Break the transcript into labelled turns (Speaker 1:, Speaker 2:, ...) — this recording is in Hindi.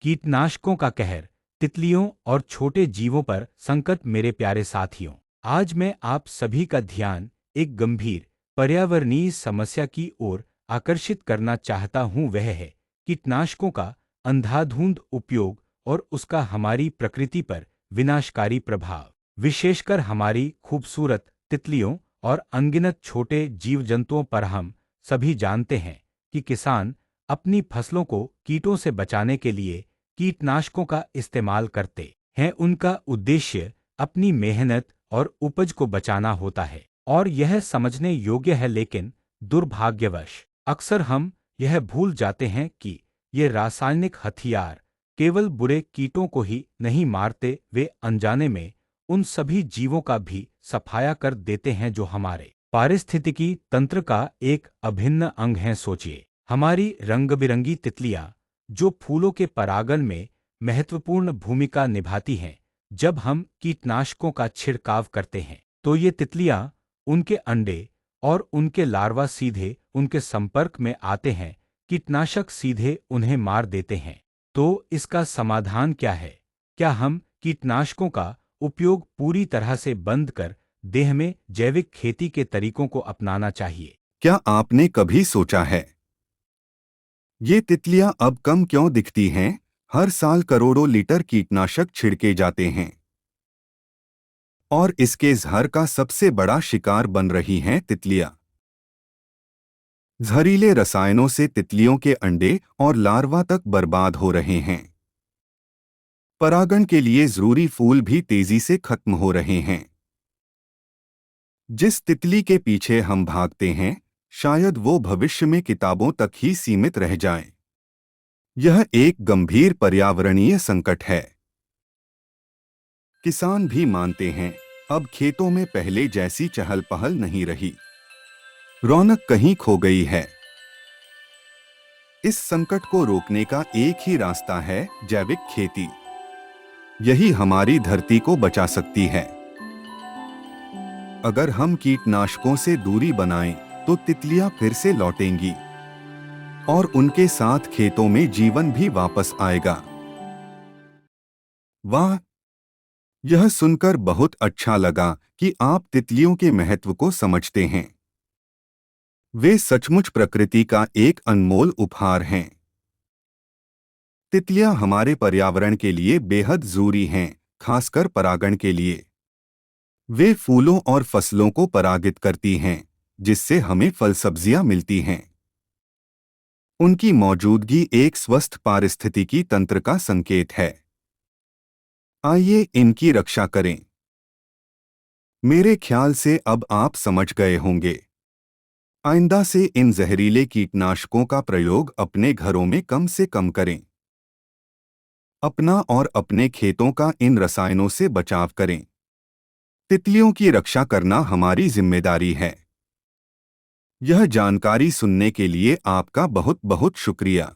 Speaker 1: कीटनाशकों का कहर, तितलियों और छोटे जीवों पर संकट। मेरे प्यारे साथियों, आज मैं आप सभी का ध्यान एक गंभीर पर्यावरणीय समस्या की ओर आकर्षित करना चाहता हूं। वह है कीटनाशकों का अंधाधुंध उपयोग और उसका हमारी प्रकृति पर विनाशकारी प्रभाव, विशेषकर हमारी खूबसूरत तितलियों और अनगिनत छोटे जीव जंतुओं पर। हम सभी जानते हैं कि किसान अपनी फसलों को कीटों से बचाने के लिए कीटनाशकों का इस्तेमाल करते हैं। उनका उद्देश्य अपनी मेहनत और उपज को बचाना होता है और यह समझने योग्य है, लेकिन दुर्भाग्यवश अक्सर हम यह भूल जाते हैं कि ये रासायनिक हथियार केवल बुरे कीटों को ही नहीं मारते, वे अनजाने में उन सभी जीवों का भी सफाया कर देते हैं जो हमारे पारिस्थितिकी तंत्र का एक अभिन्न अंग हैं। सोचिए, हमारी रंग-बिरंगी तितलियां जो फूलों के परागण में महत्वपूर्ण भूमिका निभाती हैं। जब हम कीटनाशकों का छिड़काव करते हैं तो ये तितलियां, उनके अंडे और उनके लार्वा सीधे उनके संपर्क में आते हैं। कीटनाशक सीधे उन्हें मार देते हैं। तो इसका समाधान क्या है? क्या हम कीटनाशकों का उपयोग पूरी तरह से बंद कर देह में जैविक खेती के तरीकों को अपनाना चाहिए?
Speaker 2: क्या आपने कभी सोचा है, ये तितलियां अब कम क्यों दिखती हैं? हर साल करोड़ों लीटर कीटनाशक छिड़के जाते हैं और इसके जहर का सबसे बड़ा शिकार बन रही हैं तितलियां। जहरीले रसायनों से तितलियों के अंडे और लार्वा तक बर्बाद हो रहे हैं। परागण के लिए जरूरी फूल भी तेजी से खत्म हो रहे हैं। जिस तितली के पीछे हम भागते हैं, शायद वो भविष्य में किताबों तक ही सीमित रह जाए। यह एक गंभीर पर्यावरणीय संकट है। किसान भी मानते हैं, अब खेतों में पहले जैसी चहल पहल नहीं रही। रौनक कहीं खो गई है। इस संकट को रोकने का एक ही रास्ता है, जैविक खेती। यही हमारी धरती को बचा सकती है। अगर हम कीटनाशकों से दूरी बनाएं, तो तितलियां फिर से लौटेंगी और उनके साथ खेतों में जीवन भी वापस आएगा। वाह! यह सुनकर बहुत अच्छा लगा कि आप तितलियों के महत्व को समझते हैं। वे सचमुच प्रकृति का एक अनमोल उपहार हैं। तितलियां हमारे पर्यावरण के लिए बेहद जरूरी हैं, खासकर परागण के लिए। वे फूलों और फसलों को परागित करती हैं, जिससे हमें फल सब्जियां मिलती हैं। उनकी मौजूदगी एक स्वस्थ पारिस्थितिकी तंत्र का संकेत है। आइए इनकी रक्षा करें। मेरे ख्याल से अब आप समझ गए होंगे। आइंदा से इन जहरीले कीटनाशकों का प्रयोग अपने घरों में कम से कम करें। अपना और अपने खेतों का इन रसायनों से बचाव करें। तितलियों की रक्षा करना हमारी जिम्मेदारी है। यह जानकारी सुनने के लिए आपका बहुत बहुत शुक्रिया।